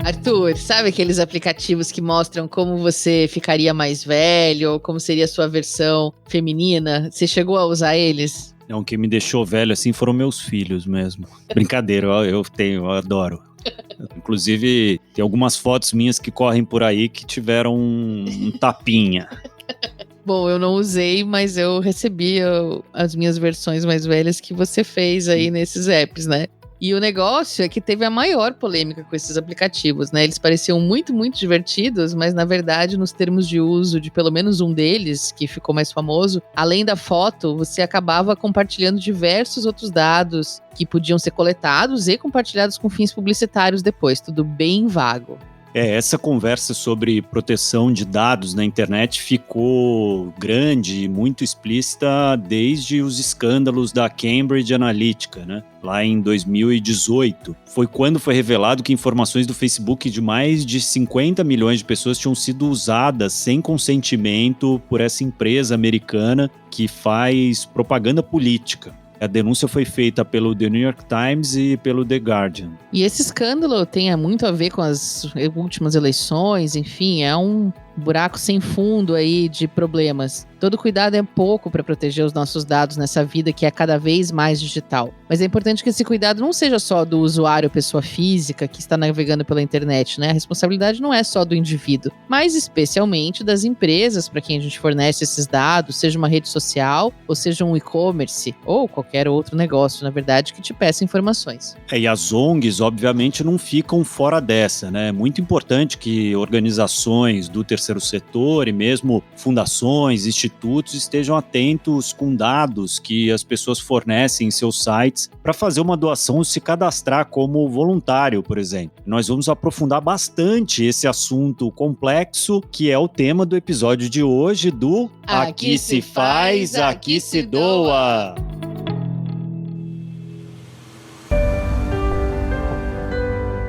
Arthur, sabe aqueles aplicativos que mostram como você ficaria mais velho, ou como seria a sua versão feminina? Você chegou a usar eles? Não, o que me deixou velho assim foram meus filhos mesmo. Brincadeira, eu adoro. Inclusive, tem algumas fotos minhas que correm por aí que tiveram um tapinha. Bom, eu não usei, mas eu recebi as minhas versões mais velhas que você fez aí nesses apps, né? E o negócio é que teve a maior polêmica com esses aplicativos, né? Eles pareciam muito, muito divertidos, mas na verdade, nos termos de uso de pelo menos um deles, que ficou mais famoso, além da foto, você acabava compartilhando diversos outros dados que podiam ser coletados e compartilhados com fins publicitários depois, tudo bem vago. Essa conversa sobre proteção de dados na internet ficou grande e muito explícita desde os escândalos da Cambridge Analytica, né? Lá em 2018. Foi quando foi revelado que informações do Facebook de mais de 50 milhões de pessoas tinham sido usadas sem consentimento por essa empresa americana que faz propaganda política. A denúncia foi feita pelo The New York Times e pelo The Guardian. E esse escândalo tem muito a ver com as últimas eleições, enfim, é um buraco sem fundo aí de problemas. Todo cuidado é pouco para proteger os nossos dados nessa vida que é cada vez mais digital. Mas é importante que esse cuidado não seja só do usuário, pessoa física, que está navegando pela internet, né? A responsabilidade não é só do indivíduo, mas especialmente das empresas para quem a gente fornece esses dados, seja uma rede social, ou seja um e-commerce, ou qualquer outro negócio, na verdade, que te peça informações. E as ONGs, obviamente, não ficam fora dessa, né? É muito importante que organizações do terceiro setor e mesmo fundações, institutos estejam atentos com dados que as pessoas fornecem em seus sites para fazer uma doação ou se cadastrar como voluntário, por exemplo. Nós vamos aprofundar bastante esse assunto complexo, que é o tema do episódio de hoje do Aqui se faz, aqui se doa.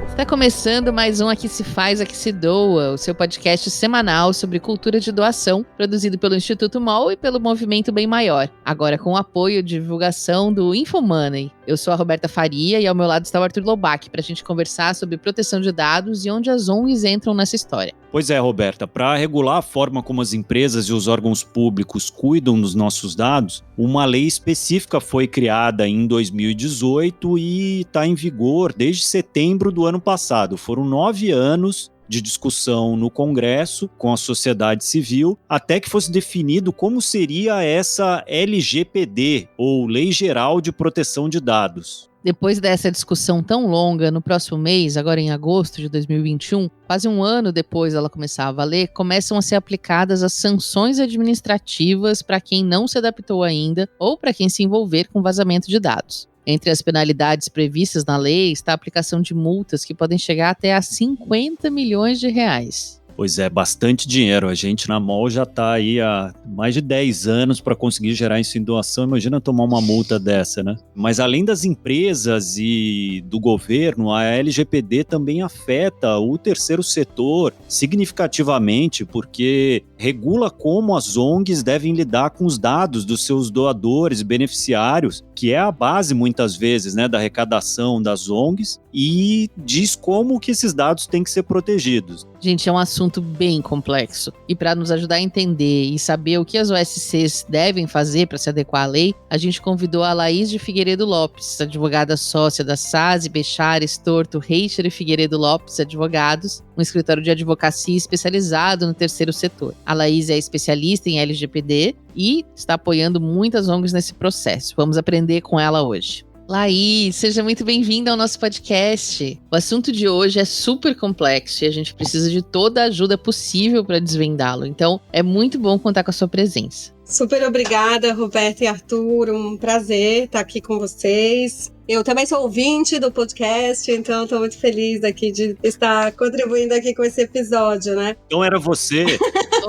Está começando mais um Aqui se faz, aqui se doa, o seu podcast semanal sobre cultura de doação, produzido pelo Instituto MOL e pelo Movimento Bem Maior, agora com o apoio de divulgação do InfoMoney. Eu sou a Roberta Faria e ao meu lado está o Arthur Lobac para a gente conversar sobre proteção de dados e onde as ONGs entram nessa história. Pois é, Roberta, para regular a forma como as empresas e os órgãos públicos cuidam dos nossos dados, uma lei específica foi criada em 2018 e está em vigor desde setembro do ano passado. Foram 9 anos de discussão no Congresso com a sociedade civil, até que fosse definido como seria essa LGPD, ou Lei Geral de Proteção de Dados. Depois dessa discussão tão longa, no próximo mês, agora em agosto de 2021, quase um ano depois dela começar a valer, começam a ser aplicadas as sanções administrativas para quem não se adaptou ainda ou para quem se envolver com vazamento de dados. Entre as penalidades previstas na lei está a aplicação de multas que podem chegar até a 50 milhões de reais. Pois é, bastante dinheiro. A gente na MOL já está aí há mais de 10 anos para conseguir gerar isso em doação. Imagina tomar uma multa dessa, né? Mas além das empresas e do governo, a LGPD também afeta o terceiro setor significativamente, porque regula como as ONGs devem lidar com os dados dos seus doadores e beneficiários, que é a base, muitas vezes, né, da arrecadação das ONGs, e diz como que esses dados têm que ser protegidos. Gente, é um assunto bem complexo. E para nos ajudar a entender e saber o que as OSCs devem fazer para se adequar à lei, a gente convidou a Laís de Figueiredo Lopes, advogada sócia da Sazzi, Bechares, Torto, Reicher e Figueiredo Lopes Advogados, um escritório de advocacia especializado no terceiro setor. A Laís é especialista em LGPD e está apoiando muitas ONGs nesse processo. Vamos aprender com ela hoje. Laís, seja muito bem-vinda ao nosso podcast. O assunto de hoje é super complexo e a gente precisa de toda a ajuda possível para desvendá-lo. Então, é muito bom contar com a sua presença. Super obrigada, Roberta e Arthur. Um prazer estar aqui com vocês. Eu também sou ouvinte do podcast, então estou muito feliz aqui de estar contribuindo aqui com esse episódio, né? Então era você.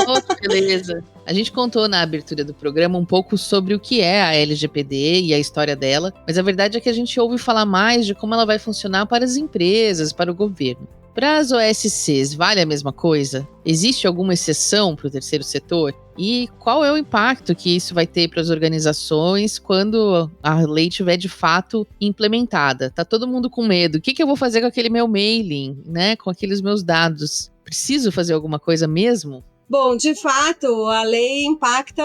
Oh, beleza. A gente contou na abertura do programa um pouco sobre o que é a LGPD e a história dela, mas a verdade é que a gente ouve falar mais de como ela vai funcionar para as empresas, para o governo. Para as OSCs, vale a mesma coisa? Existe alguma exceção para o terceiro setor? E qual é o impacto que isso vai ter para as organizações quando a lei estiver de fato implementada? Tá todo mundo com medo. O que eu vou fazer com aquele meu mailing, né? Com aqueles meus dados? Preciso fazer alguma coisa mesmo? Bom, de fato, a lei impacta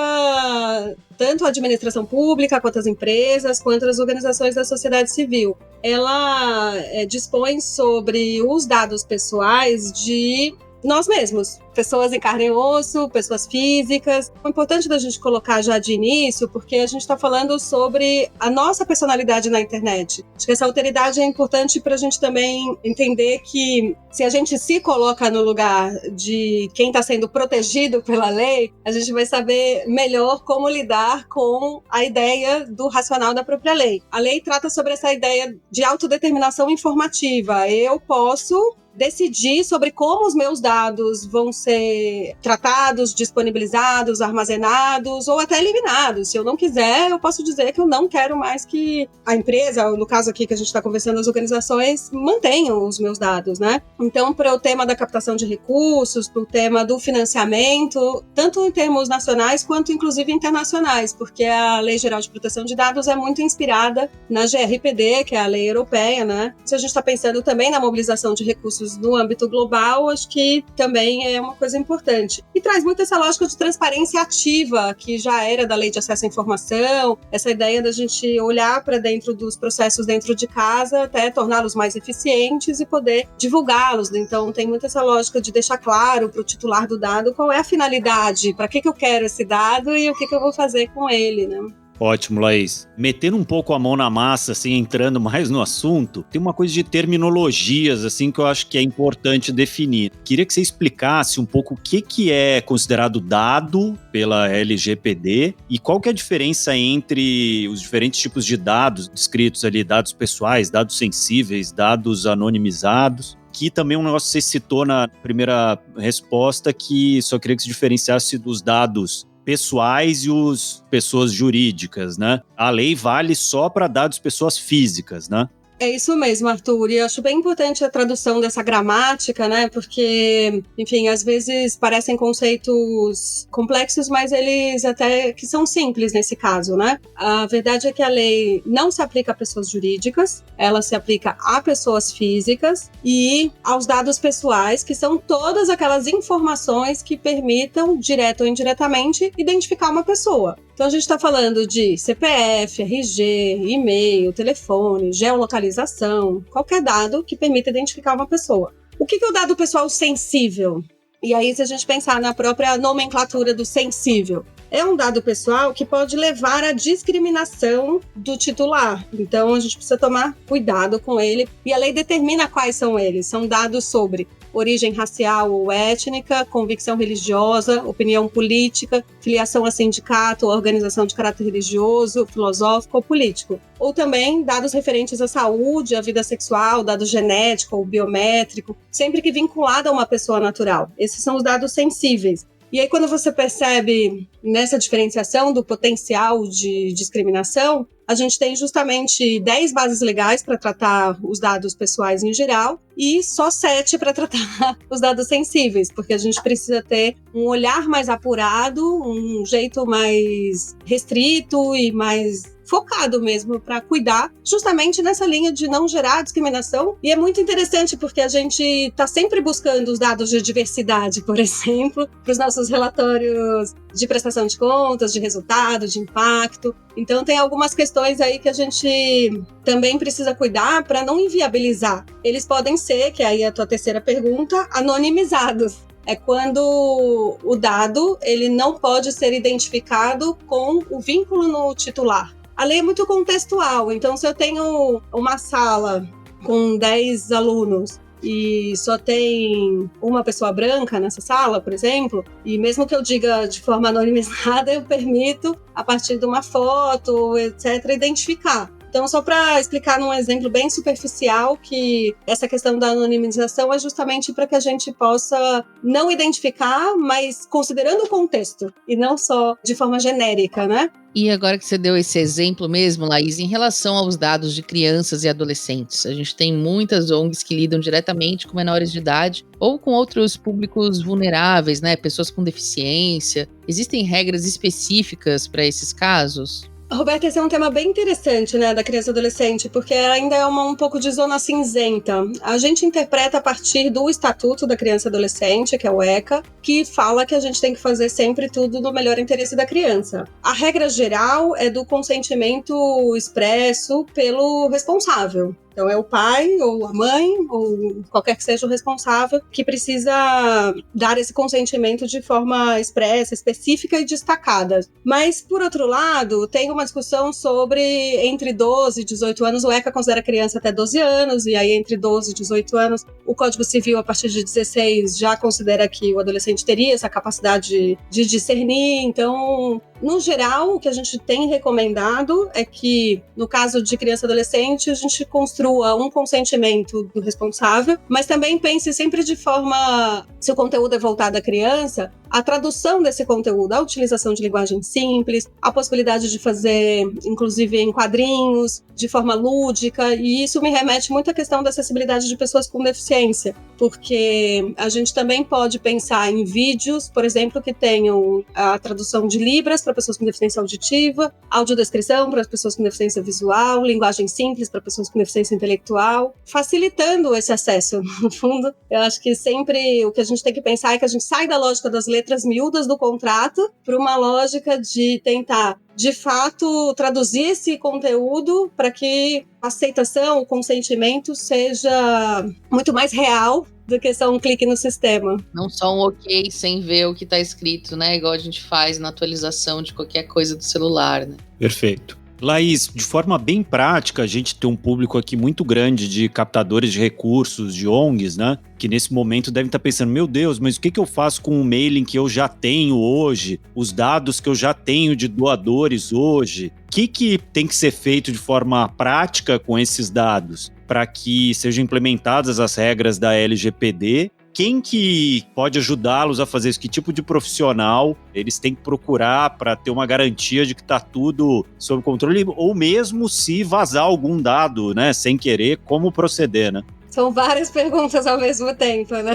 tanto a administração pública, quanto as empresas, quanto as organizações da sociedade civil. Ela dispõe sobre os dados pessoais de nós mesmos, pessoas em carne e osso, pessoas físicas. É importante da gente colocar já de início, porque a gente está falando sobre a nossa personalidade na internet. Acho que essa alteridade é importante para a gente também entender que se a gente se coloca no lugar de quem está sendo protegido pela lei, a gente vai saber melhor como lidar com a ideia do racional da própria lei. A lei trata sobre essa ideia de autodeterminação informativa. Eu posso decidir sobre como os meus dados vão ser tratados, disponibilizados, armazenados ou até eliminados. Se eu não quiser, eu posso dizer que eu não quero mais que a empresa, no caso aqui que a gente está conversando, as organizações, mantenham os meus dados, né? Então, para o tema da captação de recursos, para o tema do financiamento, tanto em termos nacionais quanto inclusive internacionais, porque a Lei Geral de Proteção de Dados é muito inspirada na GRPD, que é a lei europeia, né? Se a gente está pensando também na mobilização de recursos no âmbito global, acho que também é uma coisa importante. E traz muito essa lógica de transparência ativa, que já era da Lei de Acesso à Informação, essa ideia da gente olhar para dentro dos processos dentro de casa, até torná-los mais eficientes e poder divulgá-los. Então, tem muito essa lógica de deixar claro para o titular do dado qual é a finalidade, para que eu quero esse dado e o que eu vou fazer com ele, né? Ótimo, Laís. Metendo um pouco a mão na massa, assim, entrando mais no assunto, tem uma coisa de terminologias, assim, que eu acho que é importante definir. Queria que você explicasse um pouco o que é considerado dado pela LGPD e qual que é a diferença entre os diferentes tipos de dados descritos ali, dados pessoais, dados sensíveis, dados anonimizados. Que também é um negócio que você citou na primeira resposta, que só queria que se diferenciasse dos dados pessoais e os pessoas jurídicas, né? A lei vale só para dados pessoas físicas, né? É isso mesmo, Arthur, e eu acho bem importante a tradução dessa gramática, né, porque, enfim, às vezes parecem conceitos complexos, mas eles até que são simples nesse caso, né? A verdade é que a lei não se aplica a pessoas jurídicas, ela se aplica a pessoas físicas e aos dados pessoais, que são todas aquelas informações que permitam, direto ou indiretamente, identificar uma pessoa. Então a gente está falando de CPF, RG, e-mail, telefone, geolocalização, qualquer dado que permita identificar uma pessoa. O que é o dado pessoal sensível? E aí, se a gente pensar na própria nomenclatura do sensível, é um dado pessoal que pode levar à discriminação do titular. Então, a gente precisa tomar cuidado com ele. E a lei determina quais são eles. São dados sobre origem racial ou étnica, convicção religiosa, opinião política, filiação a sindicato ou organização de caráter religioso, filosófico ou político. Ou também dados referentes à saúde, à vida sexual, dado genético ou biométrico, sempre que vinculado a uma pessoa natural. Esses são os dados sensíveis. E aí, quando você percebe nessa diferenciação do potencial de discriminação, a gente tem justamente 10 bases legais para tratar os dados pessoais em geral e só 7 para tratar os dados sensíveis, porque a gente precisa ter um olhar mais apurado, um jeito mais restrito e mais focado mesmo para cuidar justamente nessa linha de não gerar discriminação. E é muito interessante porque a gente está sempre buscando os dados de diversidade, por exemplo, para os nossos relatórios de prestação de contas, de resultado, de impacto. Então tem algumas questões aí que a gente também precisa cuidar para não inviabilizar. Eles podem ser, que aí é a tua terceira pergunta, anonimizados. É quando o dado ele não pode ser identificado com o vínculo no titular. A lei é muito contextual, então se eu tenho uma sala com 10 alunos e só tem uma pessoa branca nessa sala, por exemplo, e mesmo que eu diga de forma anonimizada, eu permito, a partir de uma foto, etc., identificar. Então, só para explicar num exemplo bem superficial, que essa questão da anonimização é justamente para que a gente possa não identificar, mas considerando o contexto, e não só de forma genérica, né? E agora que você deu esse exemplo mesmo, Laís, em relação aos dados de crianças e adolescentes, a gente tem muitas ONGs que lidam diretamente com menores de idade ou com outros públicos vulneráveis, né? Pessoas com deficiência. Existem regras específicas para esses casos? Roberta, esse é um tema bem interessante, né, da criança e adolescente, porque ainda é um pouco de zona cinzenta. A gente interpreta a partir do Estatuto da Criança e Adolescente, que é o ECA, que fala que a gente tem que fazer sempre tudo no melhor interesse da criança. A regra geral é do consentimento expresso pelo responsável. Então, é o pai ou a mãe, ou qualquer que seja o responsável, que precisa dar esse consentimento de forma expressa, específica e destacada. Mas, por outro lado, tem uma discussão sobre entre 12 e 18 anos, o ECA considera criança até 12 anos, e aí entre 12 e 18 anos, o Código Civil, a partir de 16, já considera que o adolescente teria essa capacidade de discernir. Então, no geral, o que a gente tem recomendado é que, no caso de criança e adolescente, a gente construa um consentimento do responsável, mas também pense sempre de forma, se o conteúdo é voltado à criança, a tradução desse conteúdo, a utilização de linguagem simples, a possibilidade de fazer, inclusive, em quadrinhos, de forma lúdica, e isso me remete muito à questão da acessibilidade de pessoas com deficiência, porque a gente também pode pensar em vídeos, por exemplo, que tenham a tradução de Libras para pessoas com deficiência auditiva, audiodescrição para pessoas com deficiência visual, linguagem simples para pessoas com deficiência intelectual, facilitando esse acesso. No fundo, eu acho que sempre o que a gente tem que pensar é que a gente sai da lógica das letras miúdas do contrato para uma lógica de tentar, de fato, traduzir esse conteúdo para que a aceitação, o consentimento seja muito mais real do que só um clique no sistema. Não só um ok sem ver o que está escrito, né? Igual a gente faz na atualização de qualquer coisa do celular, né? Perfeito. Laís, de forma bem prática, a gente tem um público aqui muito grande de captadores de recursos, de ONGs, né? Que nesse momento devem estar pensando, meu Deus, mas o que eu faço com o mailing que eu já tenho hoje? Os dados que eu já tenho de doadores hoje? O que tem que ser feito de forma prática com esses dados para que sejam implementadas as regras da LGPD? Quem que pode ajudá-los a fazer isso? Que tipo de profissional eles têm que procurar para ter uma garantia de que está tudo sob controle? Ou mesmo se vazar algum dado, né, sem querer, como proceder, né? São várias perguntas ao mesmo tempo, né?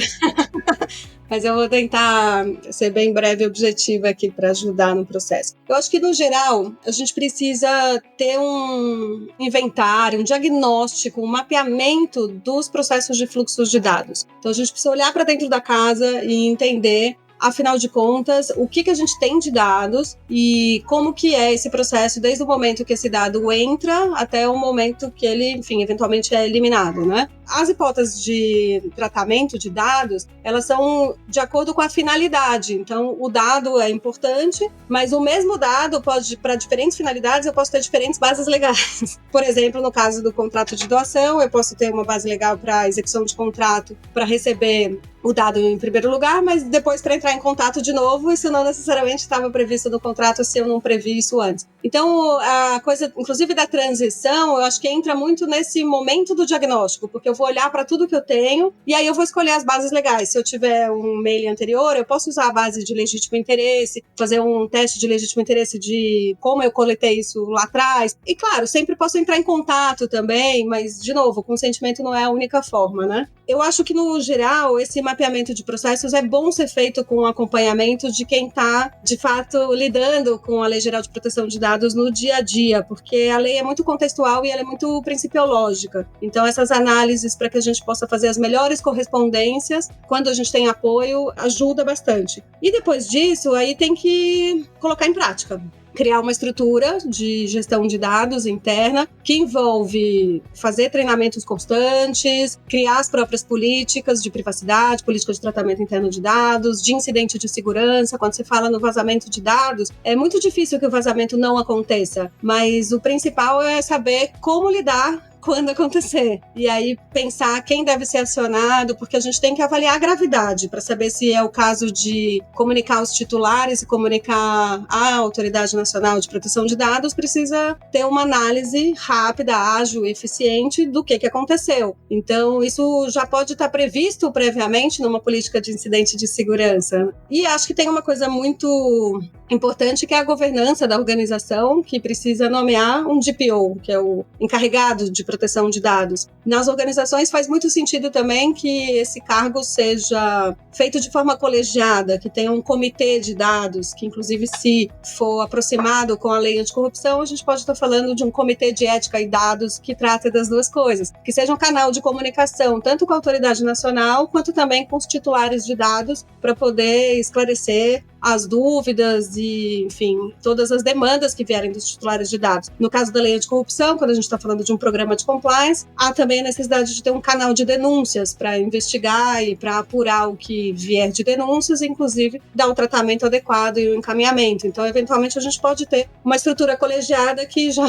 Mas eu vou tentar ser bem breve e objetiva aqui para ajudar no processo. Eu acho que, no geral, a gente precisa ter um inventário, um diagnóstico, um mapeamento dos processos de fluxos de dados. Então, a gente precisa olhar para dentro da casa e entender, afinal de contas, o que a gente tem de dados e como que é esse processo desde o momento que esse dado entra até o momento que ele, enfim, eventualmente é eliminado, né? As hipóteses de tratamento de dados, elas são de acordo com a finalidade. Então, o dado é importante, mas o mesmo dado pode, para diferentes finalidades, eu posso ter diferentes bases legais. Por exemplo, no caso do contrato de doação, eu posso ter uma base legal para execução de contrato, para receber o dado em primeiro lugar, mas depois para entrar em contato de novo, isso não necessariamente estava previsto no contrato se eu não previ isso antes. Então, a coisa, inclusive da transição, eu acho que entra muito nesse momento do diagnóstico, porque eu vou olhar para tudo que eu tenho e aí eu vou escolher as bases legais. Se eu tiver um mail anterior, eu posso usar a base de legítimo interesse, fazer um teste de legítimo interesse de como eu coletei isso lá atrás. E claro, sempre posso entrar em contato também, mas, de novo, o consentimento não é a única forma, né? Eu acho que, no geral, esse mapeamento de processos é bom ser feito com acompanhamento de quem está, de fato, lidando com a Lei Geral de Proteção de Dados no dia a dia, porque a lei é muito contextual e ela é muito principiológica. Então, essas análises para que a gente possa fazer as melhores correspondências, quando a gente tem apoio, ajuda bastante. E depois disso, aí tem que colocar em prática. Criar uma estrutura de gestão de dados interna que envolve fazer treinamentos constantes, criar as próprias políticas de privacidade, política de tratamento interno de dados, de incidente de segurança. Quando se fala no vazamento de dados, é muito difícil que o vazamento não aconteça, mas o principal é saber como lidar quando acontecer. E aí pensar quem deve ser acionado, porque a gente tem que avaliar a gravidade para saber se é o caso de comunicar os titulares e comunicar à Autoridade Nacional de Proteção de Dados, precisa ter uma análise rápida, ágil e eficiente do que aconteceu. Então, isso já pode estar previsto previamente numa política de incidente de segurança. E acho que tem uma coisa muito importante, que é a governança da organização, que precisa nomear um DPO, que é o encarregado de proteção de dados. Nas organizações faz muito sentido também que esse cargo seja feito de forma colegiada, que tenha um comitê de dados, que inclusive se for aproximado com a lei anticorrupção, a gente pode estar falando de um comitê de ética e dados que trata das duas coisas, que seja um canal de comunicação, tanto com a autoridade nacional, quanto também com os titulares de dados, para poder esclarecer as dúvidas e, enfim, todas as demandas que vierem dos titulares de dados. No caso da lei anticorrupção, quando a gente está falando de um programa de compliance, há também a necessidade de ter um canal de denúncias para investigar e para apurar o que vier de denúncias, e inclusive dar o tratamento adequado e o encaminhamento. Então, eventualmente, a gente pode ter uma estrutura colegiada que já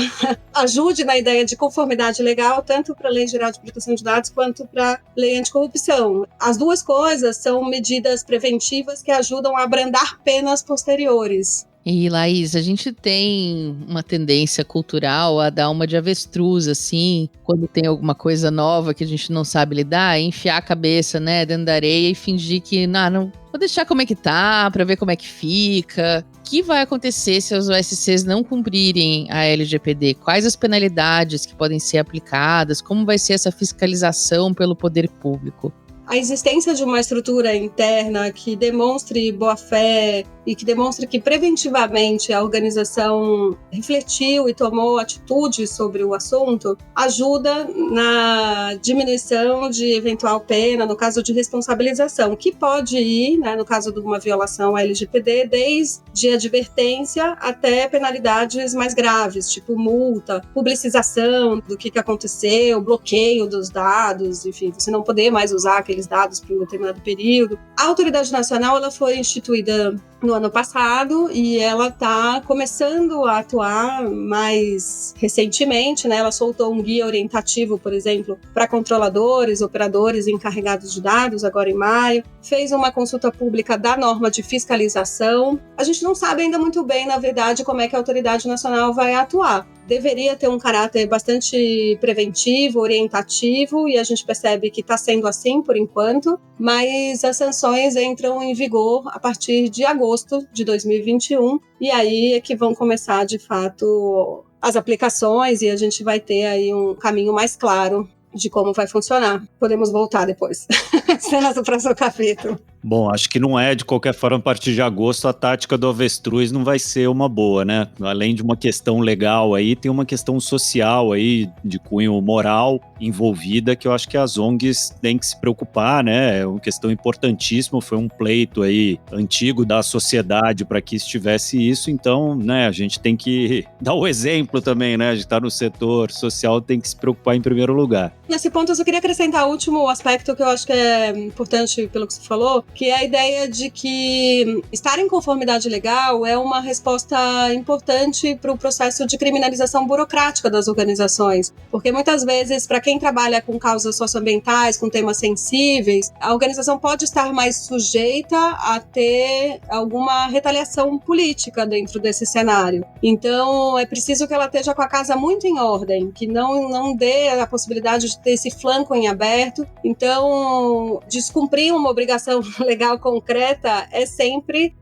ajude na ideia de conformidade legal, tanto para a Lei Geral de Proteção de Dados quanto para a lei anticorrupção. As duas coisas são medidas preventivas que ajudam a abrandar penas posteriores. E, Laís, a gente tem uma tendência cultural a dar uma de avestruz, assim, quando tem alguma coisa nova que a gente não sabe lidar, enfiar a cabeça, né, dentro da areia e fingir que, não, vou deixar como é que tá, pra ver como é que fica. O que vai acontecer se os OSCs não cumprirem a LGPD? Quais as penalidades que podem ser aplicadas? Como vai ser essa fiscalização pelo poder público? A existência de uma estrutura interna que demonstre boa-fé e que demonstre que preventivamente a organização refletiu e tomou atitude sobre o assunto ajuda na diminuição de eventual pena, no caso de responsabilização, que pode ir, né, no caso de uma violação à LGPD, desde advertência até penalidades mais graves, tipo multa, publicização do que aconteceu, bloqueio dos dados, enfim, você não poder mais usar aqueles dados por um determinado período. A Autoridade Nacional ela foi instituída no ano passado e ela está começando a atuar mais recentemente, né? Ela soltou um guia orientativo, por exemplo, para controladores, operadores encarregados de dados, agora em maio. Fez uma consulta pública da norma de fiscalização. A gente não sabe ainda muito bem, na verdade, como é que a Autoridade Nacional vai atuar. Deveria ter um caráter bastante preventivo, orientativo, e a gente percebe que está sendo assim por enquanto, mas as sanções entram em vigor a partir de agosto de 2021, e aí é que vão começar, de fato, as aplicações, e a gente vai ter aí um caminho mais claro de como vai funcionar. Podemos voltar depois. Esse é o nosso próximo capítulo. Bom, acho que não é, de qualquer forma, a partir de agosto, a tática do avestruz não vai ser uma boa, né? Além de uma questão legal aí, tem uma questão social aí, de cunho moral envolvida, que eu acho que as ONGs têm que se preocupar, né? É uma questão importantíssima, foi um pleito aí antigo da sociedade para que estivesse isso, então, né, a gente tem que dar o exemplo também, né? A gente tá no setor social, tem que se preocupar em primeiro lugar. Nesse ponto, eu só queria acrescentar o último aspecto que eu acho que é importante pelo que você falou, que é a ideia de que estar em conformidade legal é uma resposta importante para o processo de criminalização burocrática das organizações. Porque muitas vezes, para quem trabalha com causas socioambientais, com temas sensíveis, a organização pode estar mais sujeita a ter alguma retaliação política dentro desse cenário. Então, é preciso que ela esteja com a casa muito em ordem, que não dê a possibilidade de ter esse flanco em aberto. Então, descumprir uma obrigação legal concreta é sempre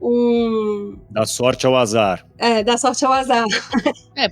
Dá sorte ao azar. Dá sorte ao azar.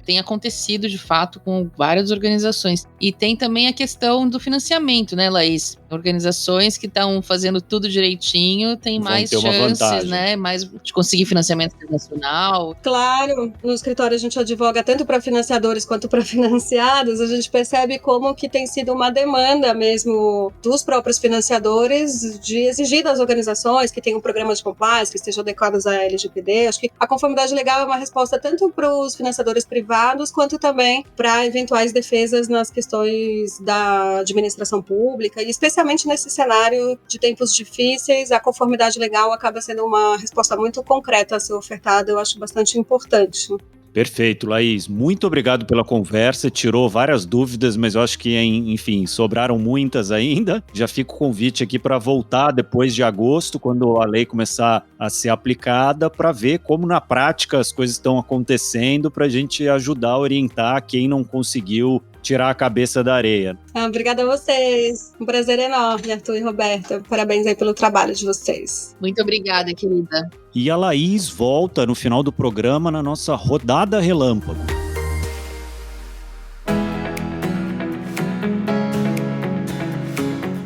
Tem acontecido, de fato, com várias organizações. E tem também a questão do financiamento, né, Laís? Organizações que estão fazendo tudo direitinho têm mais chances, né, mais de conseguir financiamento internacional. Claro, no escritório a gente advoga tanto para financiadores quanto para financiados. A gente percebe como que tem sido uma demanda mesmo dos próprios financiadores de exigir das organizações que tenham programas de compliance, que estejam adequados à LGPD. Acho que a conformidade legal é uma resposta tanto para os financiadores privados, quanto também para eventuais defesas nas questões da administração pública, e especialmente nesse cenário de tempos difíceis, a conformidade legal acaba sendo uma resposta muito concreta a ser ofertada, eu acho bastante importante. Perfeito, Laís. Muito obrigado pela conversa. Tirou várias dúvidas, mas eu acho que, enfim, sobraram muitas ainda. Já fica o convite aqui para voltar depois de agosto, quando a lei começar a ser aplicada, para ver como na prática as coisas estão acontecendo, para a gente ajudar a orientar quem não conseguiu tirar a cabeça da areia. Obrigada a vocês. Um prazer enorme, Arthur e Roberta. Parabéns aí pelo trabalho de vocês. Muito obrigada, querida. E a Laís volta no final do programa na nossa rodada relâmpago.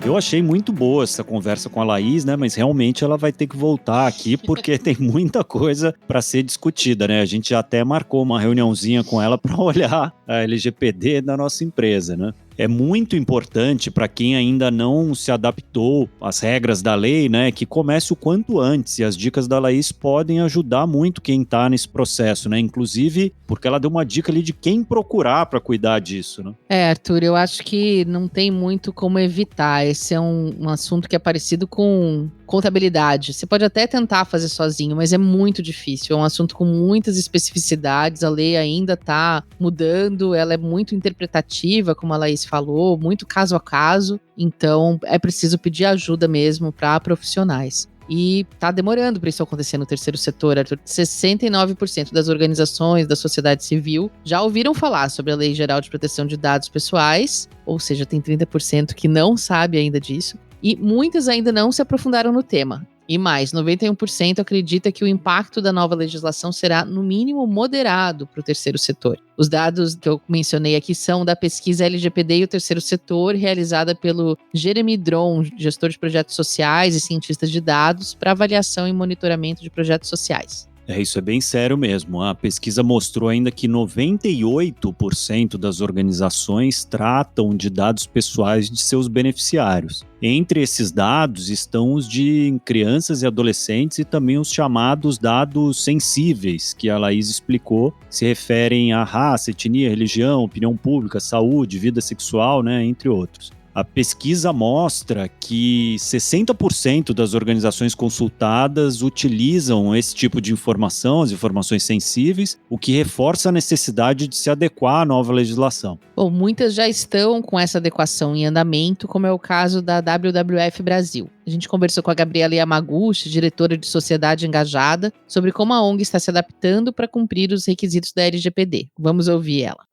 Eu achei muito boa essa conversa com a Laís, né? Mas realmente ela vai ter que voltar aqui porque tem muita coisa para ser discutida, né? A gente já até marcou uma reuniãozinha com ela para olhar a LGPD da nossa empresa, né? É muito importante para quem ainda não se adaptou às regras da lei, né, que comece o quanto antes. E as dicas da Laís podem ajudar muito quem está nesse processo, né? Inclusive, porque ela deu uma dica ali de quem procurar para cuidar disso, né? Arthur, eu acho que não tem muito como evitar. Esse é um assunto que é parecido com contabilidade. Você pode até tentar fazer sozinho, mas é muito difícil. É um assunto com muitas especificidades. A lei ainda está mudando, ela é muito interpretativa, como a Laís falou, muito caso a caso. Então, é preciso pedir ajuda mesmo para profissionais. E tá demorando para isso acontecer no terceiro setor, Arthur. 69% das organizações da sociedade civil já ouviram falar sobre a Lei Geral de Proteção de Dados Pessoais, ou seja, tem 30% que não sabe ainda disso, e muitas ainda não se aprofundaram no tema. E mais, 91% acredita que o impacto da nova legislação será, no mínimo, moderado para o terceiro setor. Os dados que eu mencionei aqui são da pesquisa LGPD e o terceiro setor, realizada pelo Jeremy Dron, gestor de projetos sociais e cientista de dados, para avaliação e monitoramento de projetos sociais. Isso é bem sério mesmo. A pesquisa mostrou ainda que 98% das organizações tratam de dados pessoais de seus beneficiários. Entre esses dados estão os de crianças e adolescentes e também os chamados dados sensíveis, que a Laís explicou, se referem a raça, etnia, religião, opinião pública, saúde, vida sexual, né, entre outros. A pesquisa mostra que 60% das organizações consultadas utilizam esse tipo de informação, as informações sensíveis, o que reforça a necessidade de se adequar à nova legislação. Bom, muitas já estão com essa adequação em andamento, como é o caso da WWF Brasil. A gente conversou com a Gabriela Yamaguchi, diretora de Sociedade Engajada, sobre como a ONG está se adaptando para cumprir os requisitos da LGPD. Vamos ouvir ela.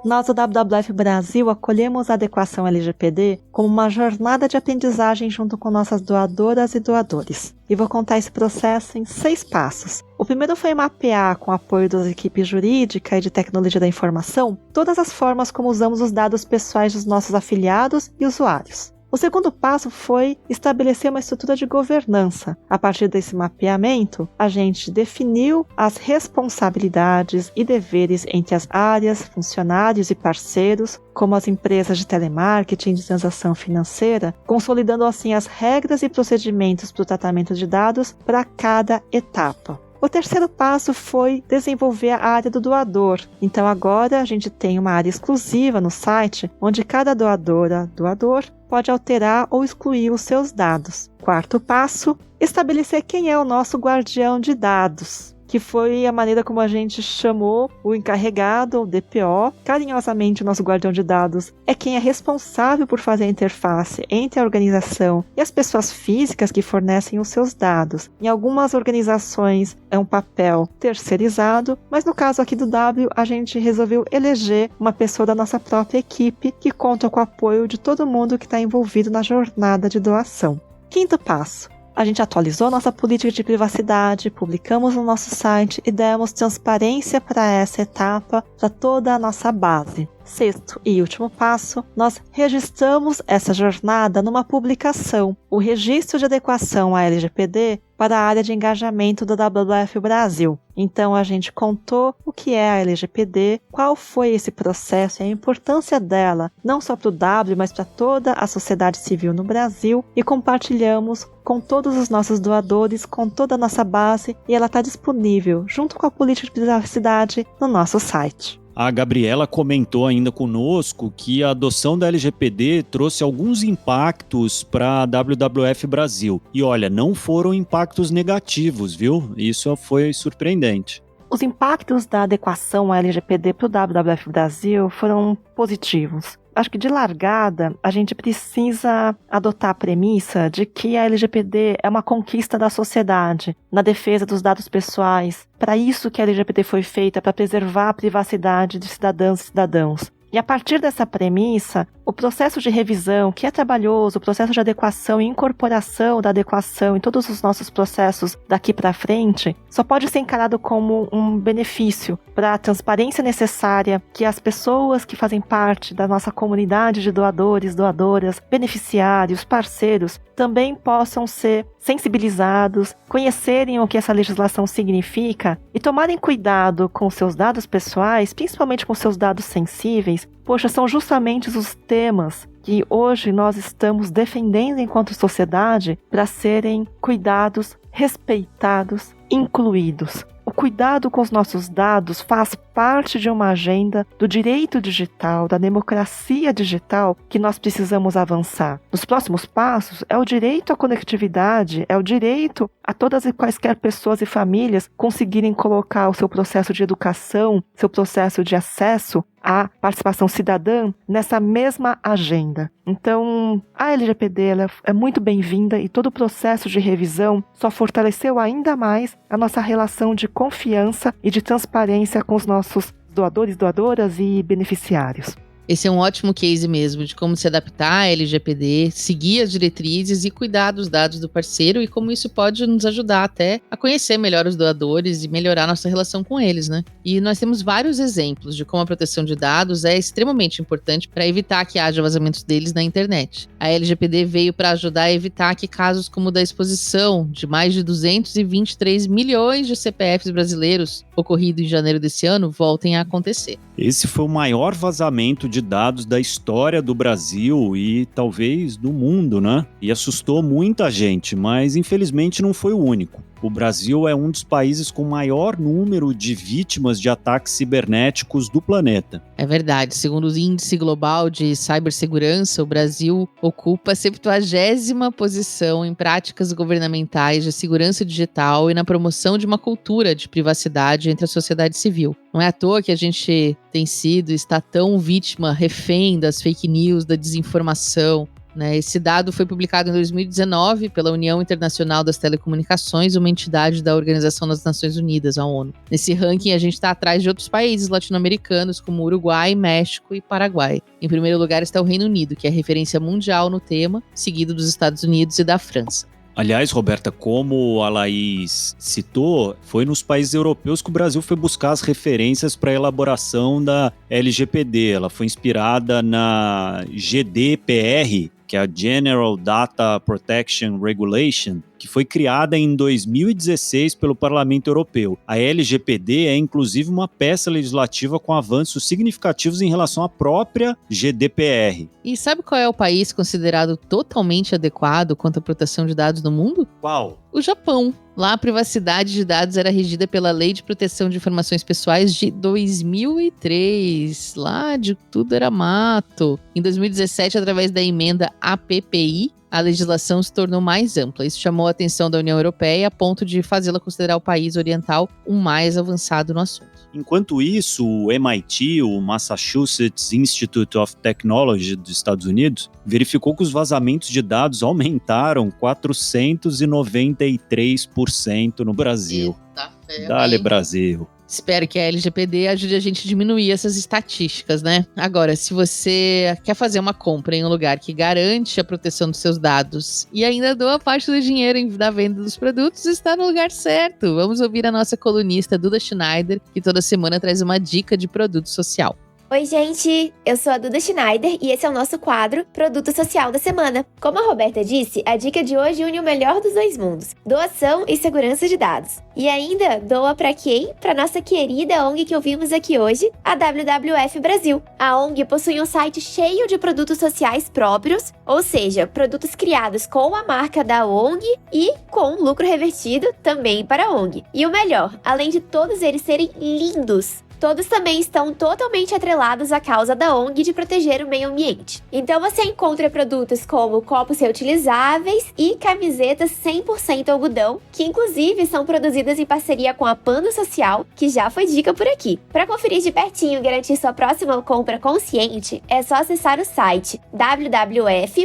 Nós, do WWF Brasil, acolhemos a adequação LGPD como uma jornada de aprendizagem junto com nossas doadoras e doadores. E vou contar esse processo em 6 passos. O primeiro foi mapear, com o apoio das equipes jurídica e de tecnologia da informação, todas as formas como usamos os dados pessoais dos nossos afiliados e usuários. O segundo passo foi estabelecer uma estrutura de governança. A partir desse mapeamento, a gente definiu as responsabilidades e deveres entre as áreas, funcionários e parceiros, como as empresas de telemarketing de transação financeira, consolidando assim as regras e procedimentos para o tratamento de dados para cada etapa. O terceiro passo foi desenvolver a área do doador. Então agora a gente tem uma área exclusiva no site, onde cada doadora, doador, pode alterar ou excluir os seus dados. Quarto passo, estabelecer quem é o nosso guardião de dados, que foi a maneira como a gente chamou o encarregado, o DPO. Carinhosamente, o nosso guardião de dados é quem é responsável por fazer a interface entre a organização e as pessoas físicas que fornecem os seus dados. Em algumas organizações é um papel terceirizado, mas no caso aqui do W, a gente resolveu eleger uma pessoa da nossa própria equipe que conta com o apoio de todo mundo que está envolvido na jornada de doação. Quinto passo. A gente atualizou nossa política de privacidade, publicamos no nosso site e demos transparência para essa etapa, para toda a nossa base. Sexto e último passo, nós registramos essa jornada numa publicação, o Registro de Adequação à LGPD para a área de engajamento do WWF Brasil. Então a gente contou o que é a LGPD, qual foi esse processo e a importância dela, não só para o W, mas para toda a sociedade civil no Brasil, e compartilhamos com todos os nossos doadores, com toda a nossa base, e ela está disponível, junto com a política de privacidade, no nosso site. A Gabriela comentou ainda conosco que a adoção da LGPD trouxe alguns impactos para a WWF Brasil. E olha, não foram impactos negativos, viu? Isso foi surpreendente. os impactos da adequação à LGPD para o WWF Brasil foram positivos. Acho que de largada, a gente precisa adotar a premissa de que a LGPD é uma conquista da sociedade, na defesa dos dados pessoais. Para isso que a LGPD foi feita, para preservar a privacidade de cidadãs e cidadãos. E a partir dessa premissa, o processo de revisão, que é trabalhoso, o processo de adequação e incorporação da adequação em todos os nossos processos daqui para frente, só pode ser encarado como um benefício para a transparência necessária que as pessoas que fazem parte da nossa comunidade de doadores, doadoras, beneficiários, parceiros, também possam ser sensibilizados, conhecerem o que essa legislação significa e tomarem cuidado com seus dados pessoais, principalmente com seus dados sensíveis. Poxa, são justamente os temas que hoje nós estamos defendendo enquanto sociedade para serem cuidados, respeitados, incluídos. O cuidado com os nossos dados faz parte de uma agenda do direito digital, da democracia digital que nós precisamos avançar. Nos próximos passos, é o direito à conectividade, é o direito a todas e quaisquer pessoas e famílias conseguirem colocar o seu processo de educação, seu processo de acesso à participação cidadã nessa mesma agenda. Então, a LGPD ela é muito bem-vinda e todo o processo de revisão só fortaleceu ainda mais a nossa relação de confiança e de transparência com os nossos doadores, doadoras e beneficiários. Esse é um ótimo case mesmo de como se adaptar à LGPD, seguir as diretrizes e cuidar dos dados do parceiro e como isso pode nos ajudar até a conhecer melhor os doadores e melhorar nossa relação com eles, né? E nós temos vários exemplos de como a proteção de dados é extremamente importante para evitar que haja vazamentos deles na internet. A LGPD veio para ajudar a evitar que casos como o da exposição de mais de 223 milhões de CPFs brasileiros ocorrido em janeiro desse ano voltem a acontecer. Esse foi o maior vazamento de dados da história do Brasil e talvez do mundo, né? E assustou muita gente, mas infelizmente não foi o único. O Brasil é um dos países com maior número de vítimas de ataques cibernéticos do planeta. É verdade. Segundo o Índice Global de Cibersegurança, o Brasil ocupa a 70ª posição em práticas governamentais de segurança digital e na promoção de uma cultura de privacidade entre a sociedade civil. Não é à toa que a gente tem sido e está tão vítima, refém das fake news, da desinformação. Esse dado foi publicado em 2019 pela União Internacional das Telecomunicações, uma entidade da Organização das Nações Unidas, a ONU. Nesse ranking, a gente está atrás de outros países latino-americanos, como Uruguai, México e Paraguai. Em primeiro lugar está o Reino Unido, que é referência mundial no tema, seguido dos Estados Unidos e da França. Aliás, Roberta, como a Laís citou, foi nos países europeus que o Brasil foi buscar as referências para a elaboração da LGPD. Ela foi inspirada na GDPR, que é a General Data Protection Regulation, que foi criada em 2016 pelo Parlamento Europeu. A LGPD é, inclusive, uma peça legislativa com avanços significativos em relação à própria GDPR. E sabe qual é o país considerado totalmente adequado quanto à proteção de dados no mundo? Qual? O Japão. Lá a privacidade de dados era regida pela Lei de Proteção de Informações Pessoais de 2003. Lá de tudo era mato. Em 2017, através da emenda APPI, a legislação se tornou mais ampla. Isso chamou a atenção da União Europeia a ponto de fazê-la considerar o país oriental o mais avançado no assunto. Enquanto isso, o MIT, o Massachusetts Institute of Technology dos Estados Unidos, verificou que os vazamentos de dados aumentaram 493% no Brasil. Eita ferro, Dale, hein? Brasil. Espero que a LGPD ajude a gente a diminuir essas estatísticas, né? Agora, se você quer fazer uma compra em um lugar que garante a proteção dos seus dados e ainda doa parte do dinheiro da venda dos produtos, está no lugar certo. Vamos ouvir a nossa colunista Duda Schneider, que toda semana traz uma dica de produto social. Oi, gente! Eu sou a Duda Schneider e esse é o nosso quadro Produto Social da Semana. Como a Roberta disse, a dica de hoje une o melhor dos dois mundos, doação e segurança de dados. E ainda doa para quem? Para nossa querida ONG que ouvimos aqui hoje, a WWF Brasil. A ONG possui um site cheio de produtos sociais próprios, ou seja, produtos criados com a marca da ONG e com lucro revertido também para a ONG. E o melhor, além de todos eles serem lindos, todos também estão totalmente atrelados à causa da ONG de proteger o meio ambiente. Então você encontra produtos como copos reutilizáveis e camisetas 100% algodão, que inclusive são produzidas em parceria com a Panda Social, que já foi dica por aqui. Para conferir de pertinho e garantir sua próxima compra consciente, é só acessar o site www.org.br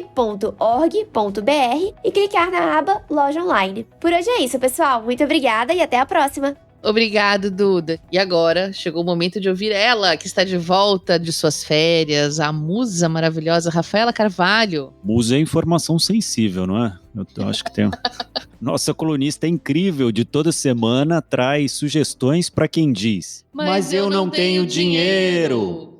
e clicar na aba Loja Online. Por hoje é isso, pessoal. Muito obrigada e até a próxima! Obrigado, Duda. E agora chegou o momento de ouvir ela, que está de volta de suas férias, a musa maravilhosa Rafaela Carvalho. Musa é informação sensível, não é? Eu acho que tem. Nossa colunista é incrível, de toda semana traz sugestões para quem diz: Mas eu não tenho dinheiro.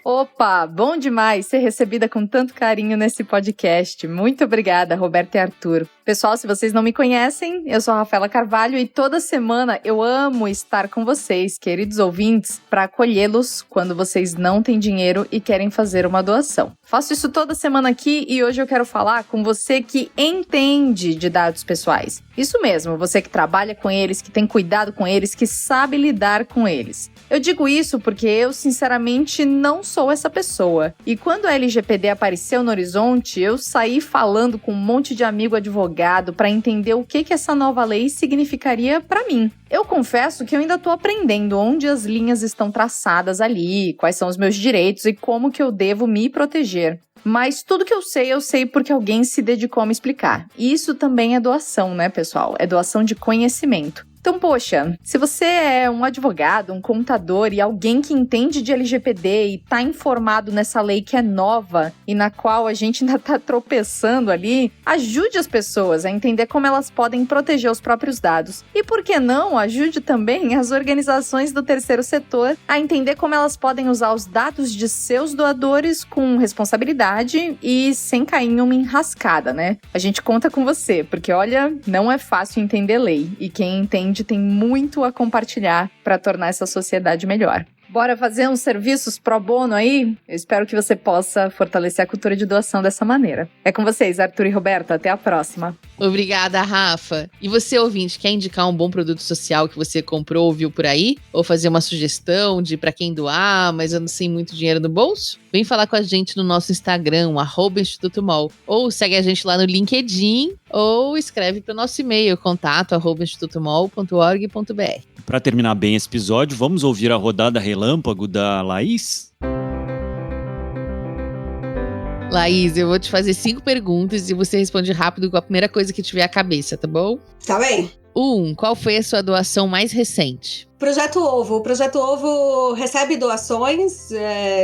Opa, bom demais ser recebida com tanto carinho nesse podcast. Muito obrigada, Roberta e Arthur. Pessoal, se vocês não me conhecem, eu sou a Rafaela Carvalho e toda semana eu amo estar com vocês, queridos ouvintes, para acolhê-los quando vocês não têm dinheiro e querem fazer uma doação. Faço isso toda semana aqui e hoje eu quero falar com você que entende de dados pessoais. Isso mesmo, você que trabalha com eles, que tem cuidado com eles, que sabe lidar com eles. Eu digo isso porque eu, sinceramente, não sou essa pessoa. E quando a LGPD apareceu no horizonte, eu saí falando com um monte de amigo advogado para entender o que essa nova lei significaria para mim. Eu confesso que eu ainda estou aprendendo onde as linhas estão traçadas ali, quais são os meus direitos e como que eu devo me proteger. Mas tudo que eu sei porque alguém se dedicou a me explicar. E isso também é doação, né, pessoal? É doação de conhecimento. Então, poxa, se você é um advogado, um contador e alguém que entende de LGPD e tá informado nessa lei que é nova e na qual a gente ainda tá tropeçando ali, ajude as pessoas a entender como elas podem proteger os próprios dados. E por que não, ajude também as organizações do terceiro setor a entender como elas podem usar os dados de seus doadores com responsabilidade e sem cair em uma enrascada, né? A gente conta com você, porque olha, não é fácil entender lei e quem entende tem muito a compartilhar para tornar essa sociedade melhor. Bora fazer uns serviços pro bono aí? Eu espero que você possa fortalecer a cultura de doação dessa maneira. É com vocês, Arthur e Roberta. Até a próxima. Obrigada, Rafa. E você, ouvinte, quer indicar um bom produto social que você comprou ou viu por aí? Ou fazer uma sugestão de para quem doar, mas eu não sei muito dinheiro no bolso? Vem falar com a gente no nosso Instagram, @Instituto MOL. Ou segue a gente lá no LinkedIn, ou escreve para o nosso e-mail, contato@institutomol.org.br. Para terminar bem esse episódio, vamos ouvir a rodada relâmpago da Laís? Laís, eu vou te fazer 5 perguntas e você responde rápido com a primeira coisa que tiver à cabeça, tá bom? Tá bem. 1. Qual foi a sua doação mais recente? Projeto Ovo. O Projeto Ovo recebe doações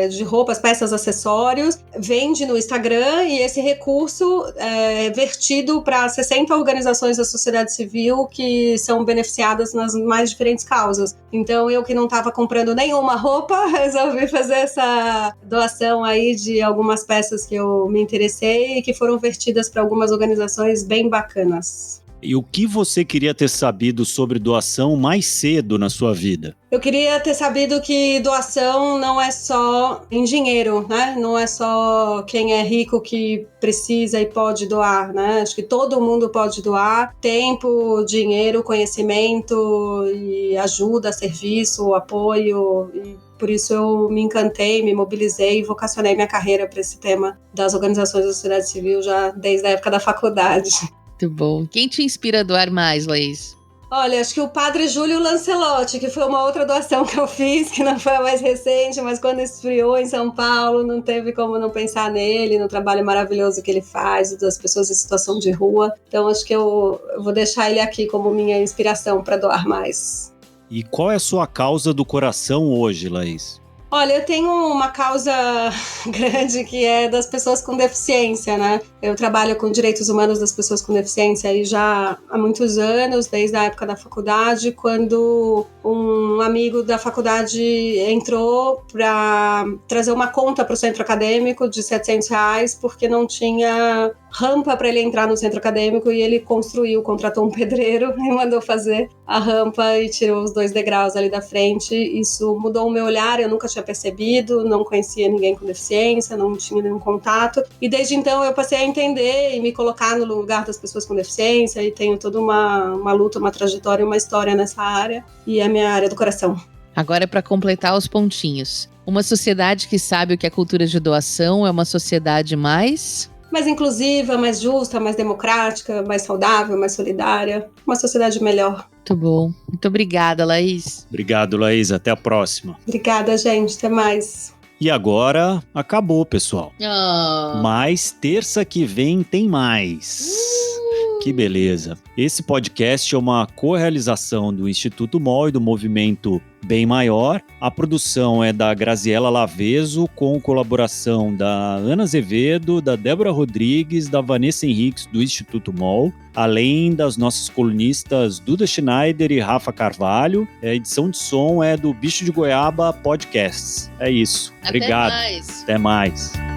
de roupas, peças, acessórios, vende no Instagram e esse recurso é vertido para 60 organizações da sociedade civil que são beneficiadas nas mais diferentes causas. Então, eu que não estava comprando nenhuma roupa, resolvi fazer essa doação aí de algumas peças que eu me interessei e que foram vertidas para algumas organizações bem bacanas. E o que você queria ter sabido sobre doação mais cedo na sua vida? Eu queria ter sabido que doação não é só em dinheiro, né? Não é só quem é rico que precisa e pode doar, né? Acho que todo mundo pode doar tempo, dinheiro, conhecimento e ajuda, serviço, apoio. E por isso eu me encantei, me mobilizei e vocacionei minha carreira para esse tema das organizações da sociedade civil já desde a época da faculdade. Muito bom. Quem te inspira a doar mais, Laís? Olha, acho que o Padre Júlio Lancelotti, que foi uma outra doação que eu fiz, que não foi a mais recente, mas quando esfriou em São Paulo, não teve como não pensar nele, no trabalho maravilhoso que ele faz, das pessoas em situação de rua. Então acho que eu vou deixar ele aqui como minha inspiração para doar mais. E qual é a sua causa do coração hoje, Laís? Olha, eu tenho uma causa grande que é das pessoas com deficiência, né? Eu trabalho com direitos humanos das pessoas com deficiência aí já há muitos anos, desde a época da faculdade, quando um amigo da faculdade entrou para trazer uma conta para o centro acadêmico de R$700, porque não tinha rampa para ele entrar no centro acadêmico e ele contratou um pedreiro e mandou fazer a rampa e tirou os 2 degraus ali da frente. Isso mudou o meu olhar, eu nunca tinha percebido, não conhecia ninguém com deficiência, não tinha nenhum contato. E desde então eu passei a entender e me colocar no lugar das pessoas com deficiência e tenho toda uma luta, uma trajetória, uma história nessa área e é a minha área do coração. Agora é para completar os pontinhos. Uma sociedade que sabe o que é cultura de doação é uma sociedade mais inclusiva, mais justa, mais democrática, mais saudável, mais solidária. Uma sociedade melhor. Muito bom. Muito obrigada, Laís. Obrigado, Laís. Até a próxima. Obrigada, gente. Até mais. E agora, acabou, pessoal. Oh. Mas terça que vem tem mais. Que beleza. Esse podcast é uma co-realização do Instituto MOL e do Movimento Bem Maior. A produção é da Graziela Laveso, com colaboração da Ana Azevedo, da Débora Rodrigues, da Vanessa Henriques, do Instituto MOL, além das nossas colunistas Duda Schneider e Rafa Carvalho. A edição de som é do Bicho de Goiaba Podcasts. É isso. Obrigado. Até mais. Até mais.